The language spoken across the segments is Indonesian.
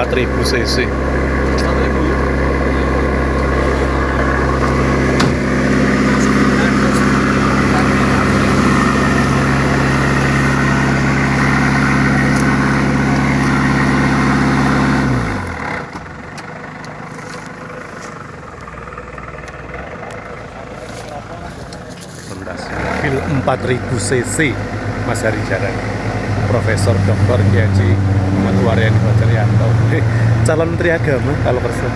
4000 cc. Mobil 4000 cc Mas Hari Jaran, Profesor Dr. Kiai Muhammad Waryani Bajarianto, calon Menteri Agama kalau kerja.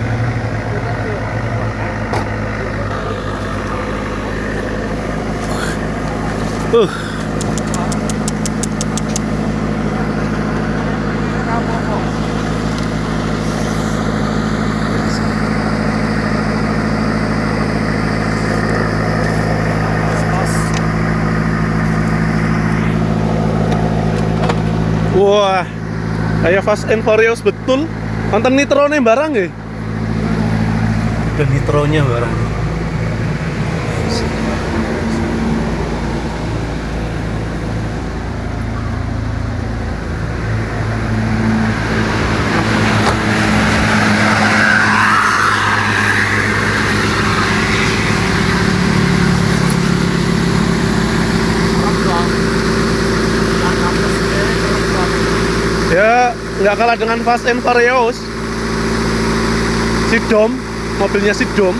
Wah, kayak Fast and Furious betul. Nonton nitronya barang nggak? Ada nitronya barang. Ya, nggak kalah dengan Fast and Furious. Si Dom, mobilnya si Dom.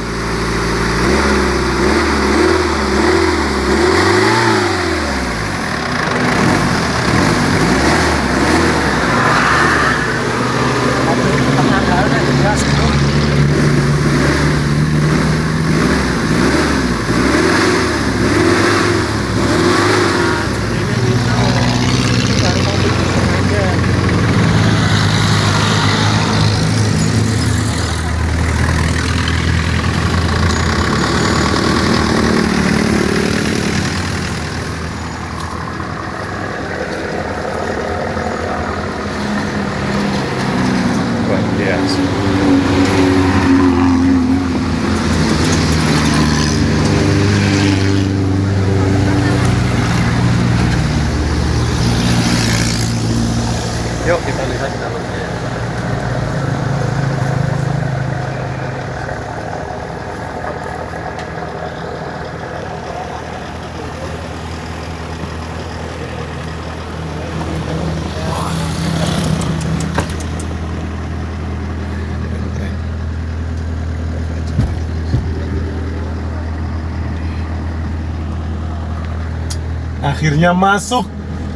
Yuk kita lihat dalamnya. Akhirnya masuk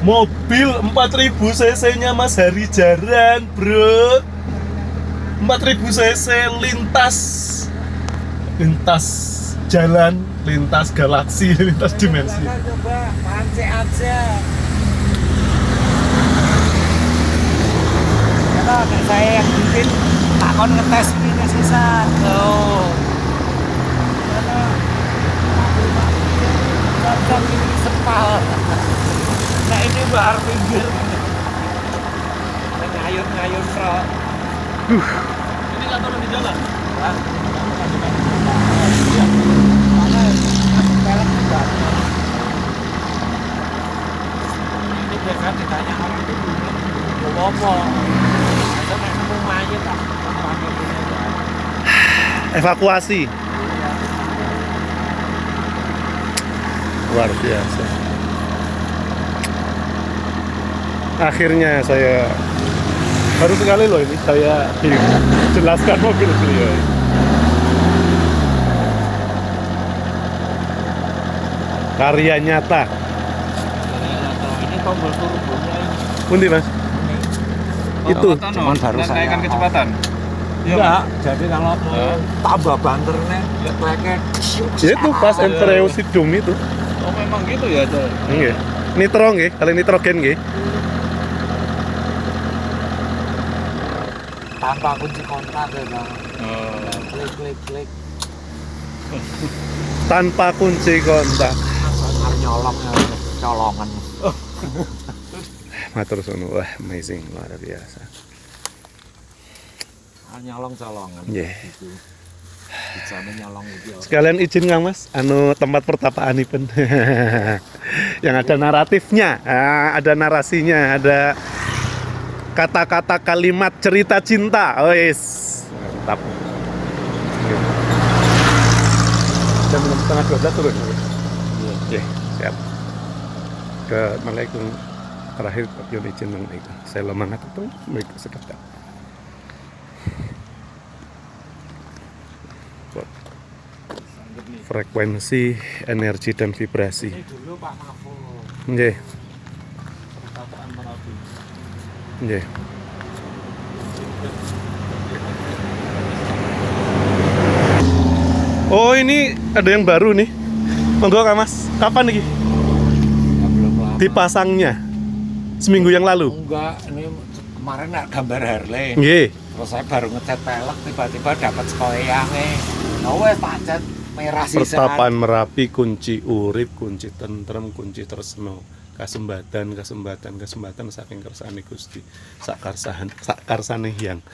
mobil 4000 cc nya Mas Hari Jaran, bro. 4000 cc lintas jalan, lintas galaksi, lintas dimensi. Coba pancing aja. Kalau saya yang bikin takon ngetes ini sisa tuh. Cocok ini sepal. Nah ini bahar pinggir. Ngayun-ngayun bro. Ini nggak turun di jalan. Ini biasa ditanya orang itu apa? Ada nemu mayat tak? Evakuasi. Luar biasa. Akhirnya saya baru sekali loh ini saya jelaskan mobil beliau. Karya nyata. Ini tombol turbonya ini. Pundi Mas? Itu Cuman baru saya naikkan kecepatan. Enggak, jadi kalau tambah banternya leknya ya itu Fast and Furious Dom itu. Oh memang gitu ya ada. Nggih. Nitro nggih, kali nitrogen nggih. tanpa kunci kontak ya Bang. Klik. Tanpa kunci kontak. Nyolong ya, colongan. Matur suwun, wah amazing, luar biasa. Nyolong colongan. Yeah. Gitu. Bijane nyolong iki. Sekalian izin Kang Mas, tempat pertapaanipun. Yang ada naratifnya, ada narasinya, kata-kata kalimat cerita cinta. Wes, mantap. Jam 11:30 turun. Oke, siap. Ke Malaikum terakhir Yun izin itu. Saya lemangat itu mereka sekedap. Frekuensi, energi dan vibrasi. Ini dulu Pak Mahfud. Nggih. Perkataan Merapi. Nggih. Oh, ini ada yang baru nih. Monggo Kak Mas. Kapan nih? Ya, belum lama. Dipasangnya seminggu yang lalu. Enggak, ini kemarin nak gambar Harley. Nggih. Terus saya baru ngecat pelek, tiba-tiba dapat sekoyangnya. Nah wes tak cat merah sisan. Pertapan Merapi, kunci urip, kunci tentrem, kunci tresno. Kasembatan saking kersane Gusti. Sakarsane hyang.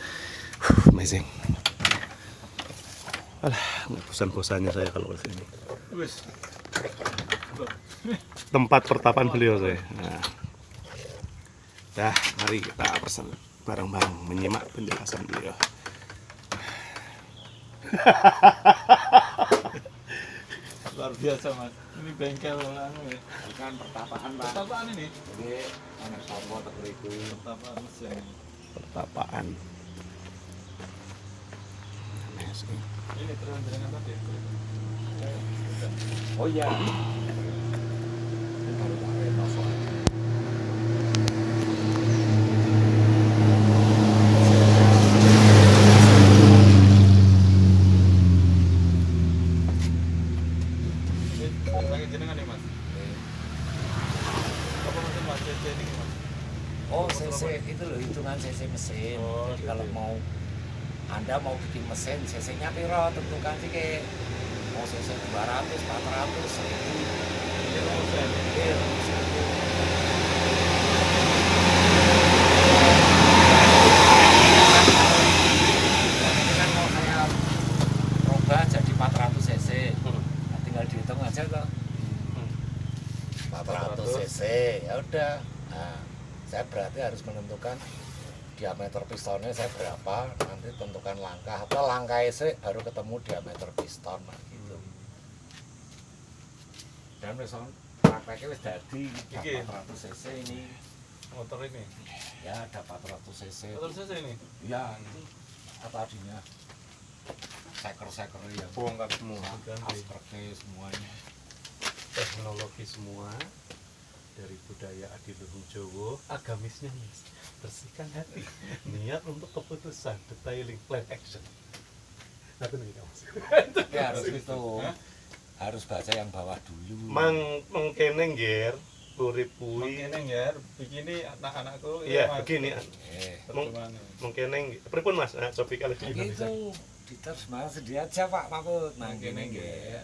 Amazing. Alah, nggak bosan-bosannya saya kalau ke sini. Wis. Tempat pertapan beliau saya. Nah. Dah, mari kita pesan bareng-bareng menyimak penjelasan beliau. Luar biasa Mas. Ini bengkel anu ya. Bukan pertapaan Pak. Pertapaan ini. Jadi anak tombol tekriku. Pertapaan mesin. Pertapaan. Amazing. Ini terus dengan tadi. Oh iya. Ini baru tak renov. Ini pakai jenengan nih Mas. Apa mesin Mas CC ini Mas? Oh CC itu loh hitungan CC mesin. Oh, Jadi kalau CC. mau Anda mau bikin mesin CC-nya piro tentukan sih kayak mau CC 200, 400, 1000. Ini mesin. Iya, ini kan mau saya rubah jadi 400 cc. Nah, tinggal dihitung aja kok. 400 cc. Ya udah. Nah, saya berarti harus menentukan diameter pistonnya saya berapa, nanti tentukan langkah atau langkah isi baru ketemu diameter piston nah, gitu. Dan piston prakteknya wis dadi Iki. 400 cc ini. Motor ini. Ya ada 400 cc. Motor CC ini. Ya itu tadinya seker ya Bongkar semua. aspeknya semuanya. Teknologi semua dari budaya adiluhung Jawa, agamisnya Mas. Bersihkan hati, niat untuk keputusan, detailing, plan action. Nah, itu nih Mas. Ya harus itu. Harus baca yang bawah dulu. Mengkene ngger, urip kuwi. Begini ya, begini anak-anakku. Iya, Mas. begini. Bagaimana? Mengkene pripun Mas? Nah, coba kali Itu diterjemahkan sendiri aja Pak Mahfud. Nah gini nggih.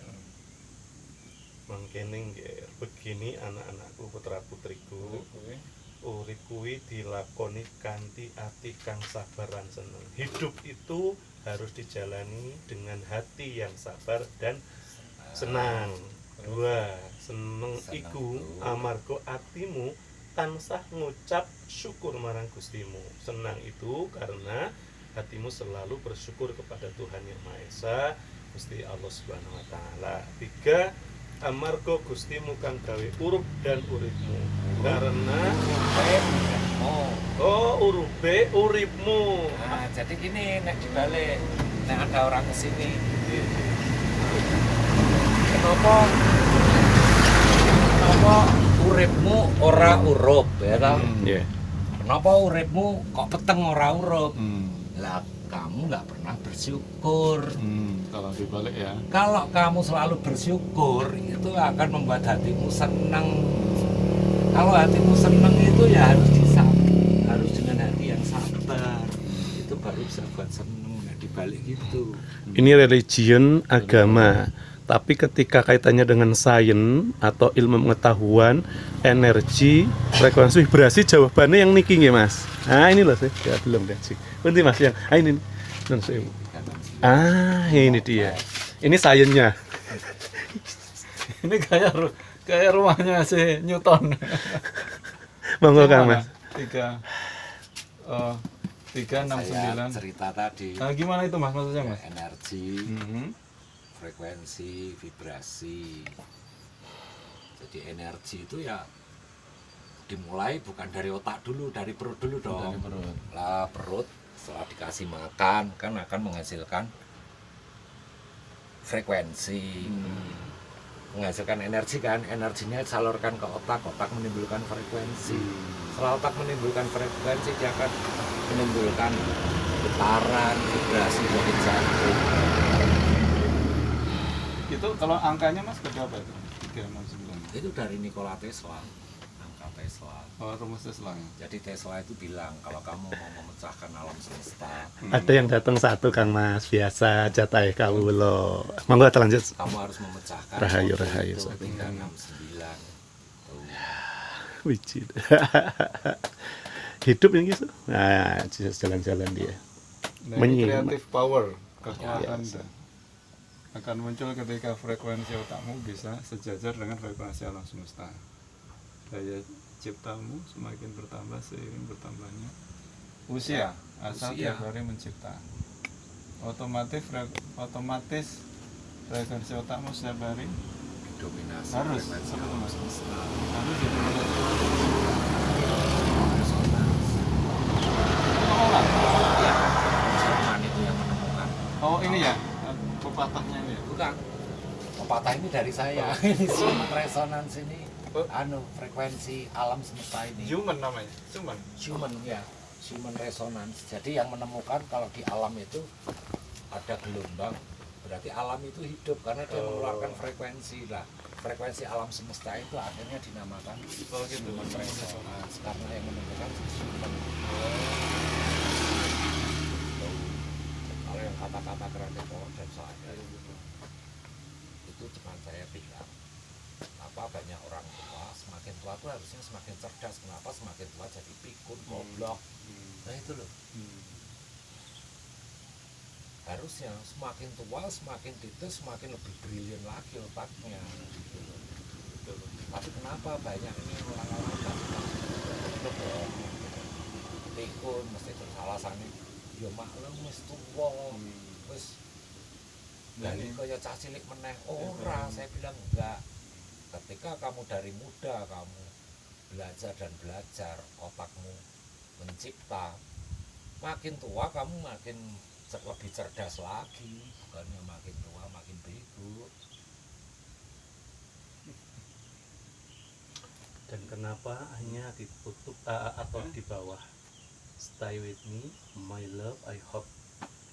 Mengkene ngger, begini anak-anakku, putra-putriku. Urip kuwi dilakoni kanthi ati kang sabar lan seneng. Hidup itu harus dijalani dengan hati yang sabar dan senang. Dua, seneng iku amarga atimu tansah ngucap syukur marang Gustimu. Senang itu karena hatimu selalu bersyukur kepada Tuhan Yang Maha Esa, Gusti Allah Subhanahu wa taala. Tiga, amarga Gustimu kang gawe urup dan uripmu. Karena urube uripmu. Nah jadi gini nek dibalik, nek ada orang kesini, kenapa uripmu ora urup ya toh? Nggih. Kenapa uripmu kok peteng ora urup? Lah kamu nggak pernah bersyukur. Kalau dibalik ya. Kalau kamu selalu bersyukur itu akan membuat hatimu senang. Kalau hatimu senang itu ya harus dengan hati yang sabar. Itu baru bisa buat senang. Nah, dibalik gitu. Ini religion agama. Tapi ketika kaitannya dengan sains atau ilmu pengetahuan, energi, frekuensi, vibrasi, jawabannya yang niki nggih Mas. Nah ini loh saya belum gaji. Nanti Mas yang ini. Ini dia. Ini sainsnya. Ini kayak rumahnya si Newton. Monggo Kang Mas. 3. Oh, 369. Saya cerita tadi Nah, gimana itu Mas maksudnya Mas? energi, Mhm. frekuensi, vibrasi. Jadi energi itu ya dimulai bukan dari otak dulu, dari perut dulu dong. Dari perut. Lah perut setelah dikasih makan kan akan menghasilkan frekuensi. Menghasilkan energi kan, energinya salurkan ke otak, otak menimbulkan frekuensi. Setelah otak menimbulkan frekuensi, dia akan menimbulkan getaran, vibrasi dari jantung. Itu kalau angkanya Mas berapa itu? 369. Itu dari Nikola Tesla, angka Tesla. Oh, rumus Tesla. Jadi Tesla itu bilang kalau kamu mau memecahkan alam semesta, Ada yang datang satu Kang Mas, biasa jatah kawula. Monggo lanjut. kamu harus memecahkan Rahayu, kode rahayu, itu saat 369. Tuh. Wiji. Hidup ini gitu. Nah, jalan-jalan dia. Nah, ini Menyimak. creative power, kekuatan Biasa. akan muncul ketika frekuensi otakmu bisa sejajar dengan frekuensi alam semesta. Daya ciptamu semakin bertambah seiring bertambahnya usia, asal Usia. tiap hari mencipta. Otomatis frekuensi otakmu setiap hari Dominasi Harus, frekuensi betul, alam Mas. semesta. harus didominasi. Resonans. Oh, Ya, Jerman itu yang menemukan. oh ini ya pepatahnya ini ya. Bukan. Pepatah ini dari saya. Ini human resonance ini. Frekuensi alam semesta ini. Human namanya, Human ya, human resonance. Jadi yang menemukan kalau di alam itu ada gelombang, berarti alam itu hidup karena dia mengeluarkan frekuensi lah. Frekuensi alam semesta itu akhirnya dinamakan human resonance karena yang menemukan human. Kalau yang kata-kata kreatif dan saya itu cuma saya bilang. Apa banyak orang tua semakin tua tuh harusnya semakin cerdas. Kenapa semakin tua jadi pikun, goblok? Nah itu loh. Harusnya semakin tua semakin detail semakin lebih brilian lagi otaknya gitu loh. Tapi kenapa banyak ini orang-orang goblok dong, pikun mesti terus alasannya ya maklum wis tuwa wis dari kaya cah cilik meneh ora. Saya bilang enggak. Ketika kamu dari muda kamu belajar dan belajar, otakmu mencipta, makin tua kamu makin lebih cerdas lagi, bukannya makin tua makin bego. Dan kenapa hanya ditutup atau di bawah? Stay with me, my love. I hope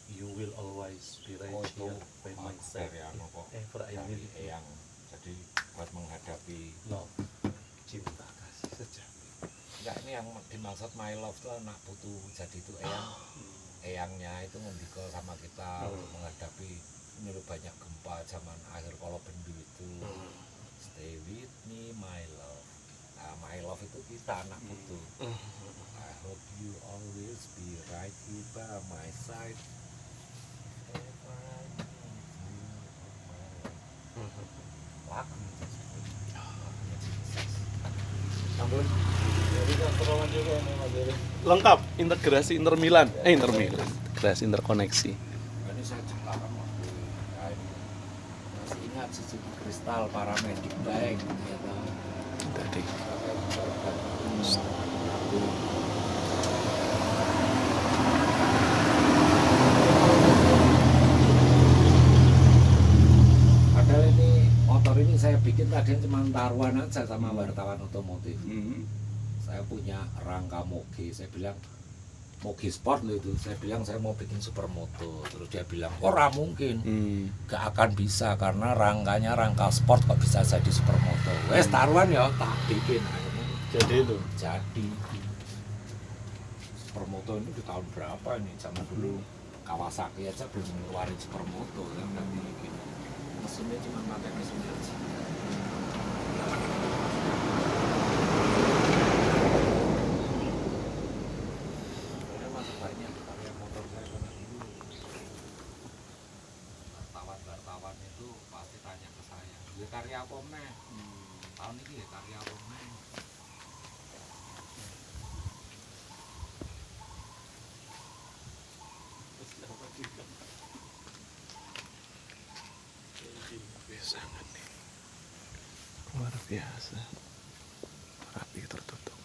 you will always be right here by my side if ever I need you. Eyang. Jadi buat menghadapi Love, cinta kasih sejati. enggak, ini yang dimaksud my love itu anak putu. Jadi itu eyangnya itu ngendika sama kita untuk menghadapi ini loh banyak gempa zaman akhir kalau bendu itu. Stay with me my love. Nah, my love itu kita anak putu. I hope you always be right here by my side. If I need you on my life. Lagu lagunya Jesus. Ampun. Jadi kontrolan juga ini Mas Dery. Lengkap, integrasi intermilan. Integrasi interkoneksi. Ini saya ciptakan waktu masih ingat sisi kristal paramedik baik ternyata. Tadi. Padahal ini motor ini saya bikin tadinya cuma taruhan aja sama wartawan otomotif. Saya punya rangka Moge, saya bilang Moge Sport loh itu. Saya bilang saya mau bikin supermoto, terus dia bilang ora mungkin, gak akan bisa karena rangkanya rangka sport kok bisa jadi supermoto. Wes taruhan ya tak bikin akhirnya Jadi itu. jadi. Supermoto ini di tahun berapa ini? Zaman dulu Kawasaki aja belum ngeluarin supermoto kan nanti bikin. Mesinnya cuma pakai mesin aja. Sebenarnya masih banyak karya motor saya karena dulu wartawan itu pasti tanya ke saya, "Duwe karya apa meneh?" Tahun ini ya karya apa meneh? Jangan nih. Luar biasa. Rapi tertutup.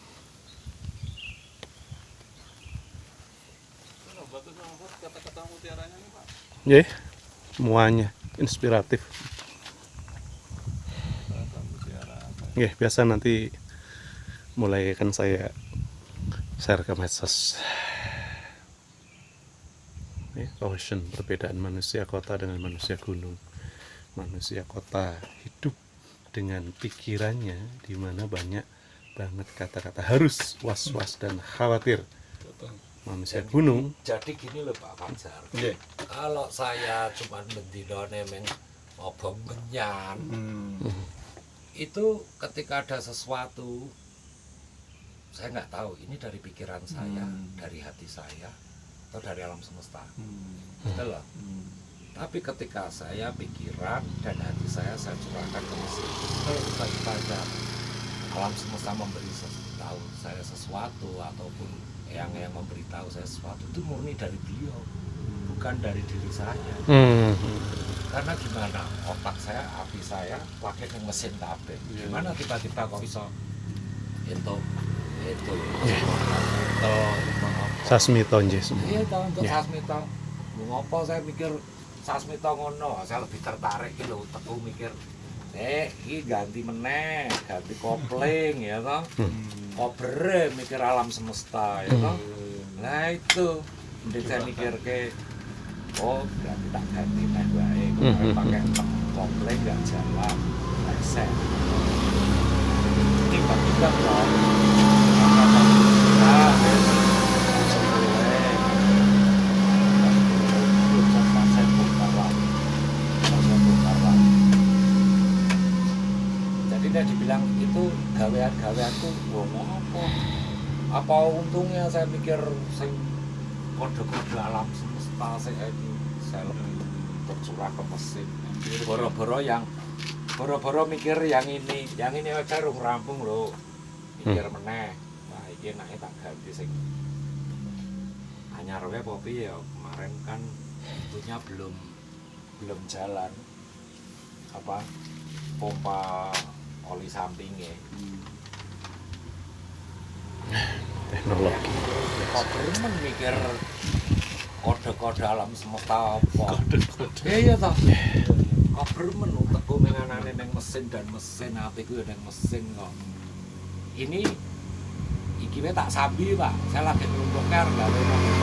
Kata-kata mutiaranya nih Pak. Ya, semuanya inspiratif. Kata mutiara. Ya, biasa nanti mulai akan saya share ke medsos. Ya, ocean, perbedaan manusia kota dengan manusia gunung. Manusia kota hidup dengan pikirannya di mana banyak banget kata-kata harus, was-was dan khawatir. Betul. Manusia gunung, Jadi gini loh Pak Fajar. Iya. Kalau saya cuma bendino nemeng obong menyan, itu ketika ada sesuatu saya nggak tahu ini dari pikiran saya, dari hati saya, atau dari alam semesta. Betul loh. Tapi ketika saya pikiran dan hati saya curahkan ke mesin, kalau tiba-tiba ada alam semesta memberi tahu saya sesuatu ataupun yang memberitahu saya sesuatu, itu murni dari beliau, bukan dari diri saya. Karena gimana, otak saya, hati saya pakai mesin kabeh. Gimana tiba-tiba kok bisa itu Sasmito nggih. iya toh, untuk Sasmito. Ngopo saya mikir Sasmito ngono, saya lebih tertarik gitu, teku mikir iki ganti meneh, ganti kopling ya toh. Kobre mikir alam semesta ya toh. Nah itu ndek saya mikir ke berarti tak ganti neh wae. Kemarin pakai kopling enggak jalan, reset. Tiba-tiba kok jadi dia dibilang itu gawean-gaweanku apa untungnya saya mikir kode-kode alam semesta saya lebih tercurah ke mesin boro-boro mikir yang ini aja rung rampung loh mikir meneh nah iki enake tak ganti sing anyar wae apa piye ya kemarin kan itunya belum jalan apa pompa oli sampingnya Teknologi. kok beremen mikir kode-kode alam semesta apa iya toh kok beremen utekku menganane neng mesin dan mesin hatiku ya neng mesin kok ini iki wae tak sambi Pak saya lagi ngelumpukkan gawe mobil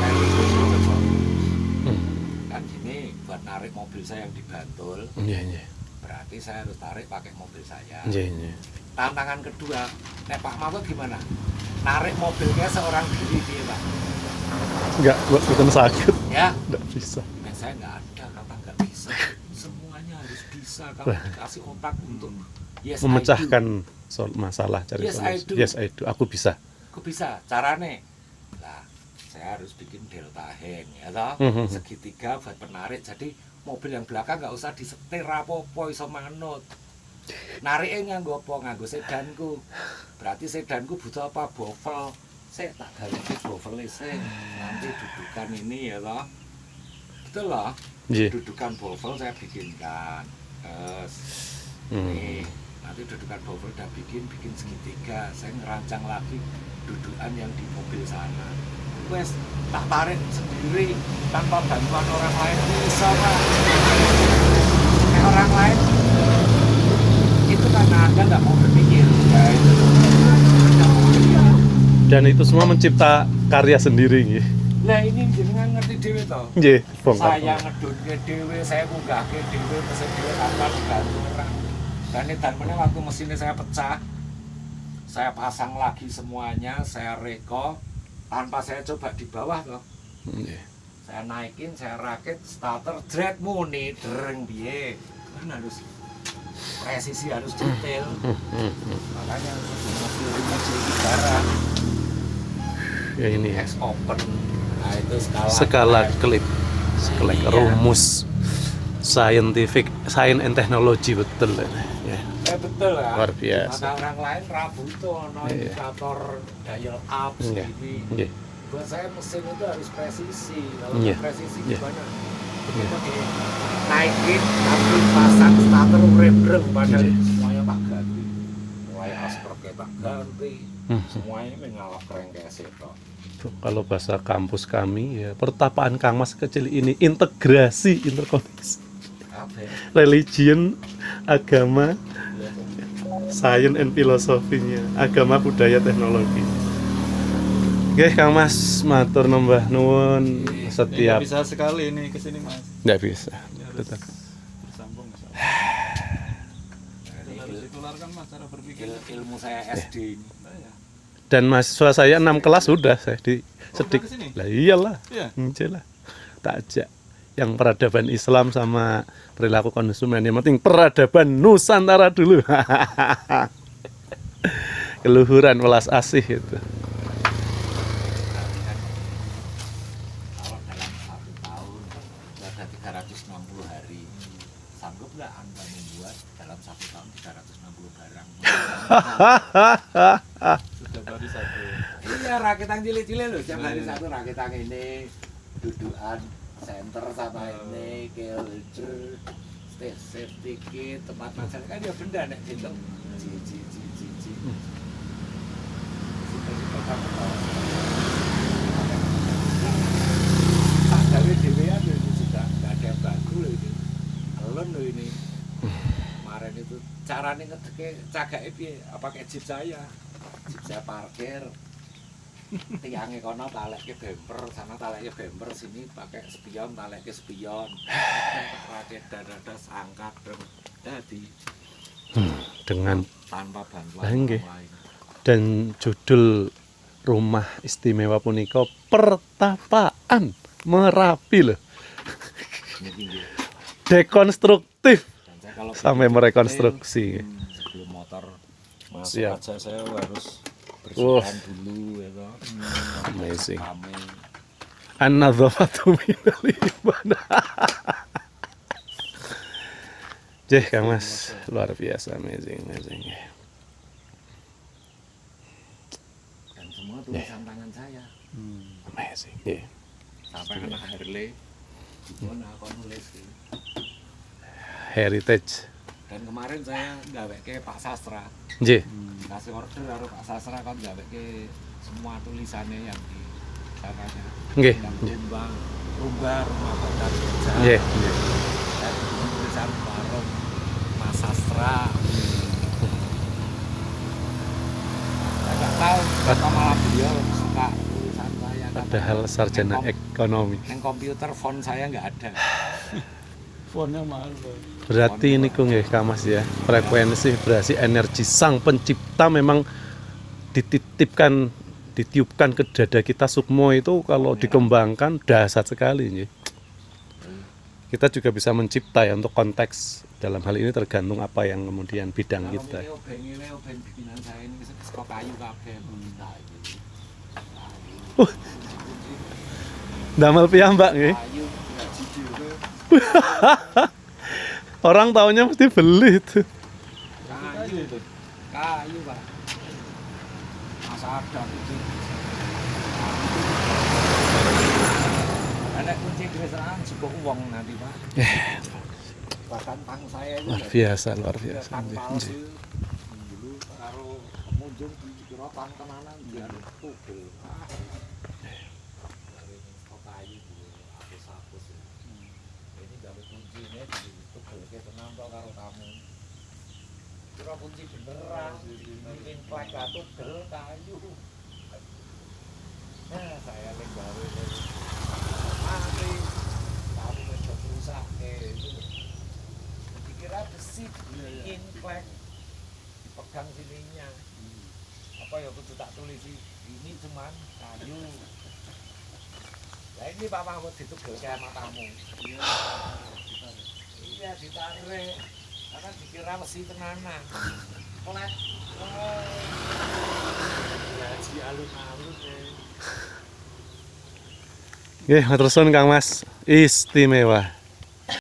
kan gini buat narik mobil saya yang dibantul Iya. berarti saya harus tarik pakai mobil saya Iya. tantangan kedua nek Pak Mahfud gimana narik mobilnya seorang diri dia Pak Enggak, bukan sakit. ya Enggak bisa. saya nggak ada kata nggak bisa semuanya harus bisa kamu dikasih otak untuk yes Memecahkan soal masalah cari Yes, I do. solusi. Yes, I do. Aku bisa. aku bisa carane lah saya harus bikin delta hang ya toh segitiga buat penarik jadi mobil yang belakang nggak usah disetir apa-apa iso manut nariknya nganggo apa nganggo sedanku berarti sedanku butuh apa bofel saya tak ganti bofel sih nanti dudukan ini ya toh betul loh Iya. dudukan bofel saya bikinkan nih nanti dudukan bofel udah bikin segitiga saya ngerancang lagi dudukan yang di mobil sana wes tak tarik sendiri tanpa bantuan orang lain bisa Pak kayak orang lain itu karena Anda nggak mau berpikir ya itu nggak mau berpikir. Dan itu semua mencipta karya sendiri nggih. Lah ini jenengan ngerti dhewe to Nggih, saya ngedunke dhewe saya munggahke dhewe mesin dhewe tanpa dibantu orang dan meneh waktu mesinnya saya pecah saya pasang lagi semuanya saya reko tanpa saya coba di bawah toh Nggih. saya naikin saya rakit starter jret muni dereng piye kan harus presisi harus detail makanya mobil barang Ya ini ya. X open nah itu Skala klip. Skala Iya. rumus scientific, science and technology betul ini. Ya. betul kan Luar biasa. maka orang lain rabu itu ono Iya. indikator dial up Iya. segini Nggih. buat saya mesin itu harus presisi kalau Iya. presisi Iya. gimana begitu naikin tapi pasang starter urip bareng padahal semuanya tak ganti. Mulai aspek tak ganti. Semuanya mengalap rengkes itu. Kalau bahasa kampus kami ya pertapaan Kang Mas kecil ini integrasi interkoneksi Apa ya? religion, agama, science and filosofinya, agama, budaya, teknologi. Oke Kang Mas, matur nambah nuwun setiap. Bisa sekali ini ke sini Mas. Nggak bisa. Ini harus Tetap. bersambung Mas. Harus ditularkan Mas cara berpikir. Ilmu saya SD ini. Ya. Dan mahasiswa saya 6 kelas sudah saya di sedik. udah kesini? Lah iyalah. Iya. Lah. Tak ajak yang peradaban Islam sama perilaku konsumen. Yang penting peradaban Nusantara dulu. Keluhuran welas asih itu. Kalau dalam 1 tahun ada 360 hari, sanggup nggak Anda membuat dalam 1 tahun 360 barang? Setiap hari satu. Iya, rakitan cilik-cilik loh, setiap hari satu rakitan ini, dudukan center sama ini, kelder, safety kit, tempat makan kan ya benda nek gitu. Ji. Super kamu tahu. Tak gawe dhewean itu juga nggak ada yang bantu loh ini. Alon loh ini. Kemarin itu caranya ngedeke cagake piye? Pakai jeep saya. Jeep saya parkir. Tiangnya kono talekke bemper, sana talekke bemper, sini pakai spion, talekke spion. Rakit dadas angkat dadi Dengan tanpa bantuan Nggih. orang lain. dan judul rumah istimewa punika pertapaan Merapi loh. Ini dia. Dekonstruktif Dan saya kalau sampai bikin merekonstruksi. sebelum motor masuk Siap. aja saya harus bersihkan dulu ya toh. Amazing. Kami An-nadzafatu minal iman. Jeh Kang Mas, luar biasa, amazing. dan semua tulisan tangan saya. Amazing. Yeah. Sampai anak Harley itu aku nulis gitu. Heritage. Dan kemarin saya ngaweke Pak Sastra, Nggih. kasih order karo Pak Sastra kan ngaweke semua tulisannya yang di sananya. Nggih. Yang rumah Badan Kerja. Nggih. Dan tulisan warung Mas Sastra. Saya nggak tahu kenapa malah beliau suka tulisan saya. Padahal sarjana ekonomi. Yang komputer font saya nggak ada. Fontnya mahal Bang. Berarti ini kok nggih Kang Mas ya. Frekuensi vibrasi energi sang pencipta memang ditiupkan ke dada kita sukmo itu kalau dikembangkan dahsyat sekali nggih. Kita juga bisa mencipta ya untuk konteks dalam hal ini tergantung apa yang kemudian bidang kita. Kalau obeng bikinan saya ini saka kayu kabeh. Nah, ini. Damel piyambak nggih. Kayu nggak jujur. Orang taunya mesti beli itu. Kayu Pak. Masa ada itu. Ada kunci keresahan sebuah uang nanti Pak. Bahkan tang saya itu Luar biasa. tang Nggih. palsu. Dulu karo pengunjung dikira tang tenanan biar tugel. Kayu hapus-hapus. Ini gawe kuncinya ditugel ke tenang kok karo kamu. Kira kunci beneran, bikin plek tugel kayu. Nah, saya lagi gawe mati. Kamu mencoba rusak itu. Dikira besi, bikin plek, dipegang sininya. Apa ya kudu tak tulis ini cuman kayu. Nah ini Pak Mahmud ditugel kayak matamu. Iya ditarik. Karena dikira mesti tenanan. Plek. Ya si alun-alun ya. Nggih, matur suwun Kang Mas. Istimewa.